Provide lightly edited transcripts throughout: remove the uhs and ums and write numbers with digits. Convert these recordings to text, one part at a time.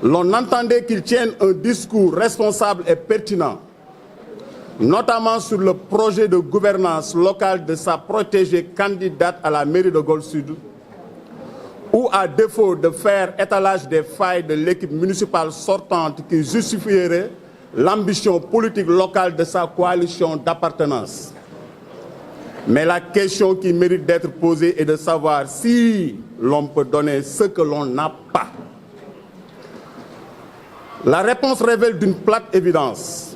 l'on entendait qu'il tienne un discours responsable et pertinent, notamment sur le projet de gouvernance locale de sa protégée candidate à la mairie de Golfe Sud, ou à défaut de faire étalage des failles de l'équipe municipale sortante qui justifierait l'ambition politique locale de sa coalition d'appartenance. Mais la question qui mérite d'être posée est de savoir si l'on peut donner ce que l'on n'a pas. La réponse révèle d'une plate évidence.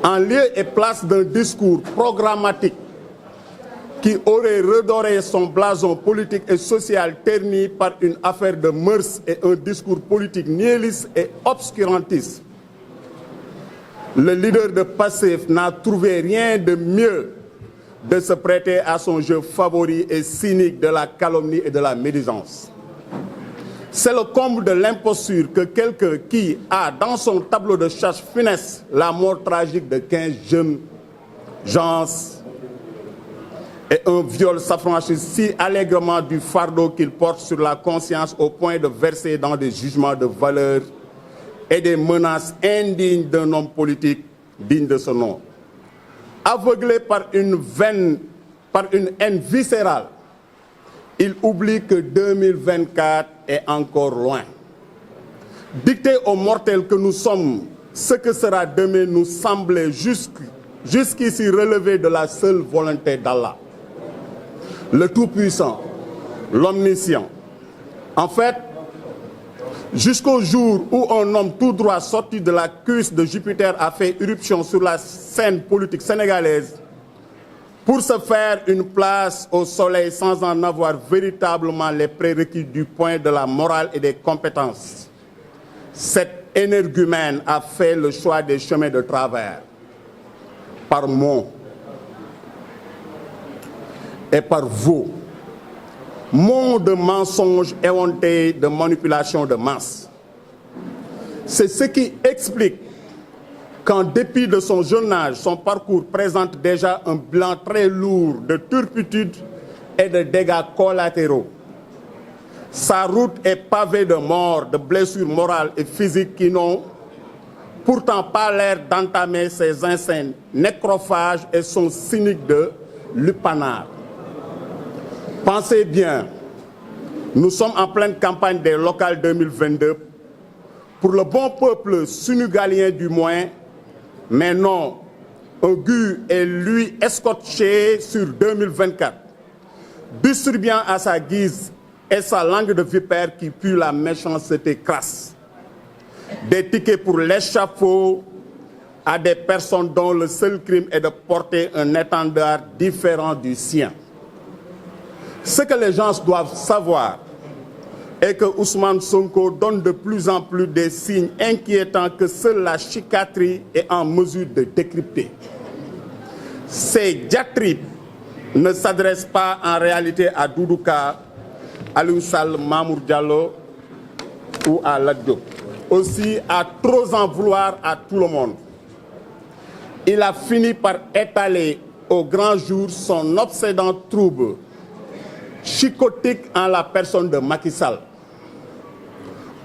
En lieu et place d'un discours programmatique qui aurait redoré son blason politique et social terni par une affaire de mœurs et un discours politique nihiliste et obscurantiste, le leader de PASTEF n'a trouvé rien de mieux de se prêter à son jeu favori et cynique de la calomnie et de la médisance. C'est le comble de l'imposture que quelqu'un qui a dans son tableau de chasse finesse la mort tragique de 15 jeunes gens et un viol s'affranchit si allègrement du fardeau qu'il porte sur la conscience au point de verser dans des jugements de valeur et des menaces indignes d'un homme politique digne de ce nom. Aveuglé par une haine viscérale, il oublie que 2024 est encore loin. Dicter aux mortels que nous sommes, ce que sera demain nous semblait jusqu'ici relever de la seule volonté d'Allah, le Tout-Puissant, l'Omniscient. En fait, jusqu'au jour où un homme tout droit sorti de la cuisse de Jupiter a fait irruption sur la scène politique sénégalaise pour se faire une place au soleil sans en avoir véritablement les prérequis du point de la morale et des compétences. Cet énergumène a fait le choix des chemins de travers, par mots et par vous. Mots de mensonges éhontés, de manipulation de masse. C'est ce qui explique qu'en dépit de son jeune âge, son parcours présente déjà un bilan très lourd de turpitude et de dégâts collatéraux. Sa route est pavée de morts, de blessures morales et physiques qui n'ont pourtant pas l'air d'entamer ses insignes nécrophages et son cynique de lupanar. Pensez bien, nous sommes en pleine campagne des locales 2022 pour le bon peuple sénégalien du moins, mais non, Auguste est lui escorté sur 2024, distribuant à sa guise et sa langue de vipère qui pue la méchanceté crasse. Des tickets pour l'échafaud à des personnes dont le seul crime est de porter un étendard différent du sien. Ce que les gens doivent savoir est que Ousmane Sonko donne de plus en plus des signes inquiétants que seule la psychiatrie est en mesure de décrypter. Ces diatribes ne s'adressent pas en réalité à Doudouka, Aliou Sall, Mamour Diallo ou à Lat Diop. Aussi, à trop en vouloir à tout le monde, il a fini par étaler au grand jour son obsédant trouble chicotique en la personne de Macky Sall.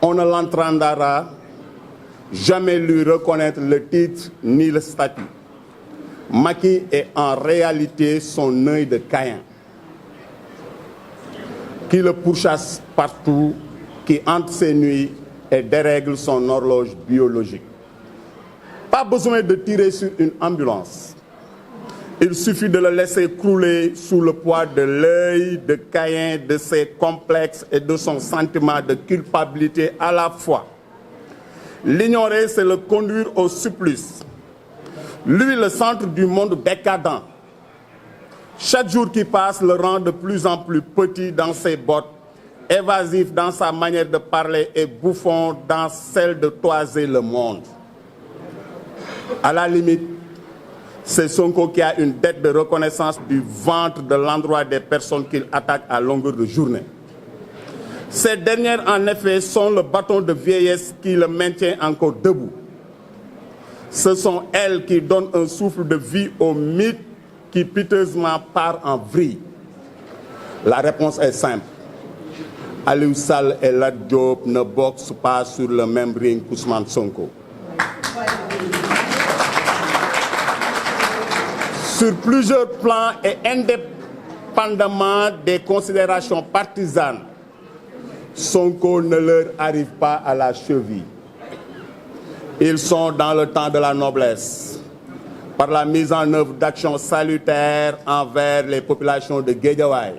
On ne l'entendra jamais lui reconnaître le titre ni le statut. Macky est en réalité son œil de Caïn, qui le pourchasse partout, qui hante ses nuits et dérègle son horloge biologique. Pas besoin de tirer sur une ambulance. Il suffit de le laisser crouler sous le poids de l'œil de Caïn, de ses complexes et de son sentiment de culpabilité à la fois. L'ignorer, c'est le conduire au supplice. Lui, le centre du monde décadent. Chaque jour qui passe le rend de plus en plus petit dans ses bottes, évasif dans sa manière de parler et bouffon dans celle de toiser le monde. À la limite, c'est Sonko qui a une dette de reconnaissance du ventre de l'endroit des personnes qu'il attaque à longueur de journée. Ces dernières, en effet, sont le bâton de vieillesse qui le maintient encore debout. Ce sont elles qui donnent un souffle de vie au mythe qui piteusement part en vrille. La réponse est simple. Aliou Sall et Lat Diop ne boxent pas sur le même ring qu'Ousmane Sonko. Sur plusieurs plans et indépendamment des considérations partisanes, Sonko ne leur arrive pas à la cheville. Ils sont dans le temps de la noblesse, par la mise en œuvre d'actions salutaires envers les populations de Guédiawaye,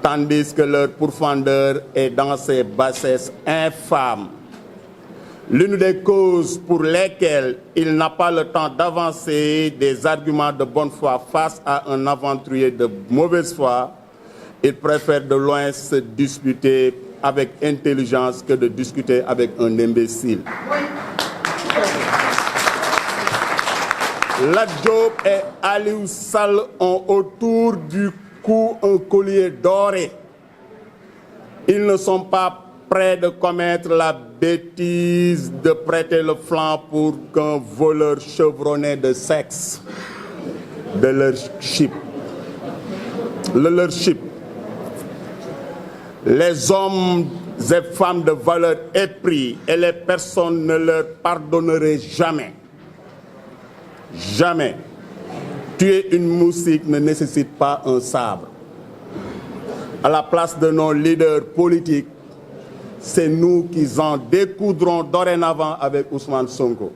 tandis que leur pourfendeur est dans ses bassesses infâmes. L'une des causes pour lesquelles il n'a pas le temps d'avancer des arguments de bonne foi face à un aventurier de mauvaise foi, il préfère de loin se disputer avec intelligence que de discuter avec un imbécile. Lat Diop et Aliou Sall ont autour du cou un collier doré. Ils ne sont pas prêts de commettre la bêtise de prêter le flanc pour qu'un voleur chevronné de sexe, de leadership, les hommes et femmes de valeur épris et les personnes ne leur pardonneraient jamais. Jamais. Tuer une moustique ne nécessite pas un sabre. À la place de nos leaders politiques, c'est nous qui en découdrons dorénavant avec Ousmane Sonko.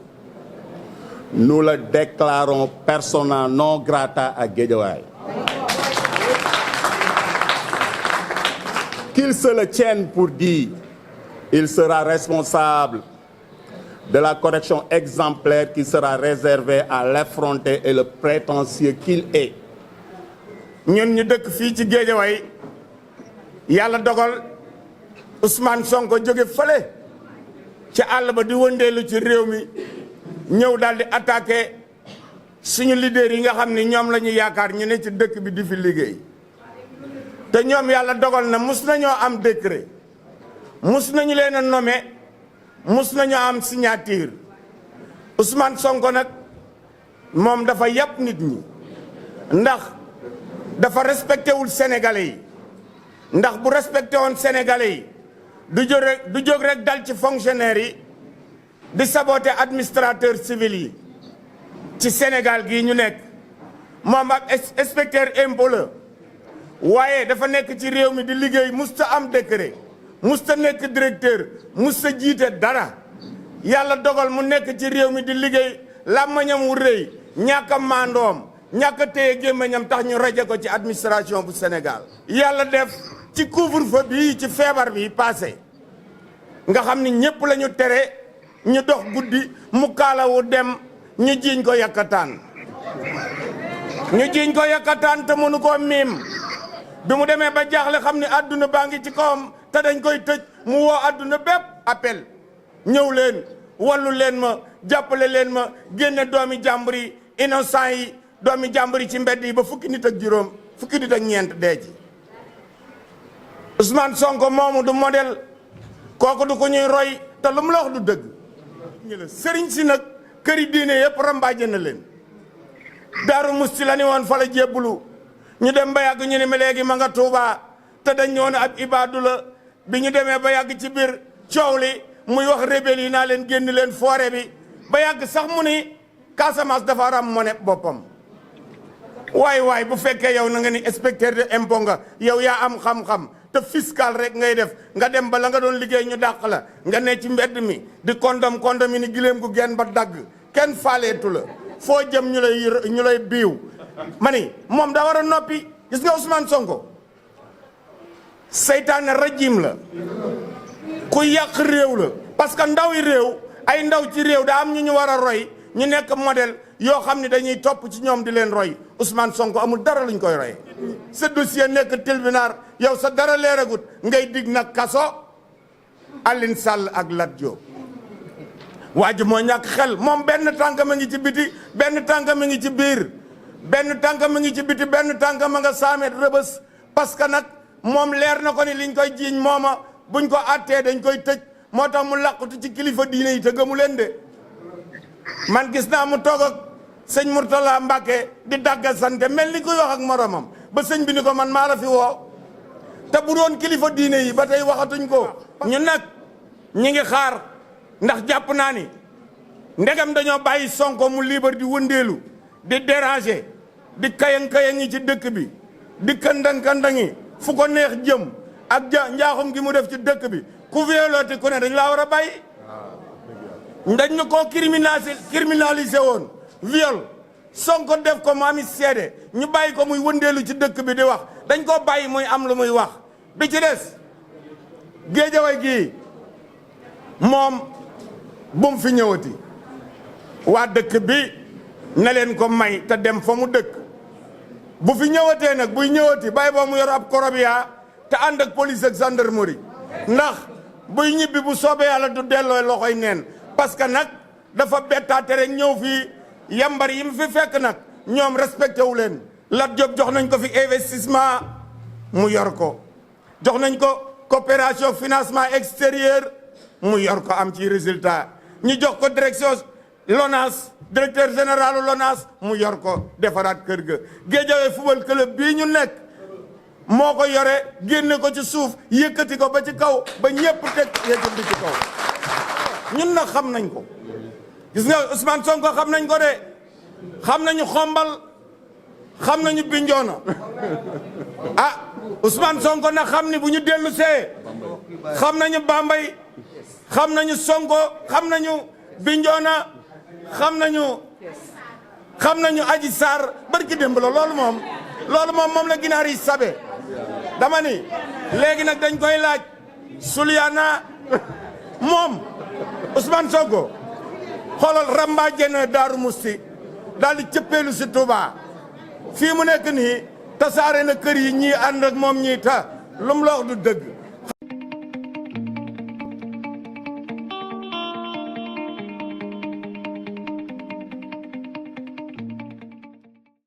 Nous le déclarons persona non grata à Guédiawaye. Qu'il se le tienne pour dire, il sera responsable de la correction exemplaire qui sera réservée à l'effronté et le prétentieux qu'il est. ñun ñu dëkk fii ci Guédiawaye yàlla dogal Ousmane Sonko jóge fële ci àll ba di wëndeelu ci réew mi ñëw daal di attaqué suñu leader yi nga xam ni ñoom la ñu yaakaar ñu ne ci dëkk bi di fi liggéey te ñoom yàlla dogal na mus nañoo am décret mus nañu leen a nommé mus nañoo am signature Ousmane Sonko nag moom dafa yàpp nit ñi ndax dafa respecté wul Sénégalais yi ndax bu respecté woon Sénégalais yi du jóg rek dal ci fonctionnaire yi di saboter administrateur civil yi ci Sénégal gii ñu nekk moom ak inspecteur impôt la waaye dafa nekk ci réew mi di liggéey musta am décret musta nekk directeur musta jiite dara yàlla dogal mu nekk ci réew mi di liggéey làmmañam wu rëy ñàkk a maandoom ñàkk a téye gémmañam tax ñu raje ko ci administration bu Sénégal yàlla def ci couvre-feu bi ci feebar bi passé nga xam ni ñëpp la ñu tere ñu dox guddi mu kaalawu dem ñu jiiñ ko yakkataan te mënu koo miim bi mu demee ba jaaxle xam ni àdduna baa ngi ci kawam te dañ koy tëj mu woo àdduna bépp appel ñëw leen wallu leen ma jàppale leen ma génne doomi jàmbur yi innocent yi doomi jàmbur yi ci mbedd yi ba fukki nit ak ñeent dee ci Ousmane Sonko moomu du modèle kooku du ko ñuy roy te lu mu la wax du dëgg sëriñ si nag këri diine yëpp rambaaje na leen Daaru Musti la ni woon fa la jébbulu ñu dem ba yàgg ñu ne ma léegi ma nga Tuuba te dañ ñëwoon ab ibaadu la bi ñu demee ba yàgg ci biir coow li muy wax rebelle yi naa leen génn leen forêt bi ba yàgg sax mu ni Casamance dafa ram mone boppam waay bu fekkee yow na nga ni inspecteur de impôt nga yow yaa am xam-xam te fiscal rek ngay def nga dem ba la nga doon liggéey ñu dàq la nga ne ci mbedd mi di kondom yi ni gileem gu genn ba dagg kenn faaleetu la foo jëm ñu lay biiw ma ni moom daa war a noppi gis nga Ousmane Sonko seytaane rajim la ku yàq réew la parce que ndaw yi réew ay ndaw ci réew daa am ñu war a roy ñu nekk modèle yoo xam ne dañuy topp ci ñoom di leen roy Ousmane Sonko amul dara luñ koy roy sa dossier nekk tribunal yow sa dara leeragut ngay dig nag kaso Aliou Sall ak Lat Diop waa ji moo ñàkk xel moom benn tànk ma ngi ci biti benn tànk ma ngi ci biir benn tànk ma ngi ci biti benn tànk ma nga 100 mètres Rebeuss parce que nag moom leer na ko ni liñ koy jiiñ mooma buñ ko attee dañ koy tëj moo tax mu làqutu ci kilifa diine yi te gëmu leen de man gis naa mu toog ak sëñ Mourtala Mbacke di dagga sante mel ni kuy wax ak moromam ba sëñ bi ni ko man maa la fi woo te bu doon kilifa diine yi ba tey waxatuñ ko ñun nag ñi ngi xaar ndax jàpp naa ni ndegam dañoo bàyyi Sonko mu libre di wëndeelu di déranger di kayang-kayang yi ci dëkk bi di kandang-kandangi fu ko neex jëm ak njaaxum gi mu def ci dëkk bi ku violoti ku ne dañ laa war a bàyyi dañ na koo criminalisé woon viol Sonko def ko mu ami seede ñu bàyyi ko muy wëndeelu ci dëkk bi di wax dañ koo bàyyi muy am lu muy wax bi ci des Géejawaay gii moom bu mu fi ñëwati waa dëkk bi na leen ko may te dem fa mu dëkk bu fi ñëwatee nag buy ñëwati bàyyi boo mu yor ab korobia te ànd ak police ak gendarmerie ndax buy ñibbi bu soobee yàlla du delloo loxoy neen parce que nag dafa bettaate rek ñëw fii yambar yi mu fi fekk nag ñoom respecté wu leen Lat Diop jox nañ ko fi investissement mu yor ko jox nañ ko coopération financement extérieur mu yor ko am ci résultat ñu jox ko direction LONASE directeur général LONASE mu yor ko defaraat kër ga Guédiawaye football club bii ñu nekk moo ko yore génne ko ci suuf yëkkati ko ba ci kaw ba ñépp teg yëkkati ci kaw ñun nag xam nañ ko gis nga Ousmane Sonko xam nañ ko de xam nañu xombal xam nañu Bignona ah Ousmane Sonko nag xam ni bu ñu dellu see xam nañu Bambey xam nañu Sonko xam nañu Bignona xam nañu Adji Sarr barki démb la loolu moom la ginaar yi sabe dama ni léegi nag dañ koy laaj Souleymane moom Ousmane Sonko xoolal rambaaje na Daaru Musti daal di cëppeelu si Touba fii mu nekk nii tasaare na kër yi ñii ànd ak moom ñii ta lu mu la wax du dëgg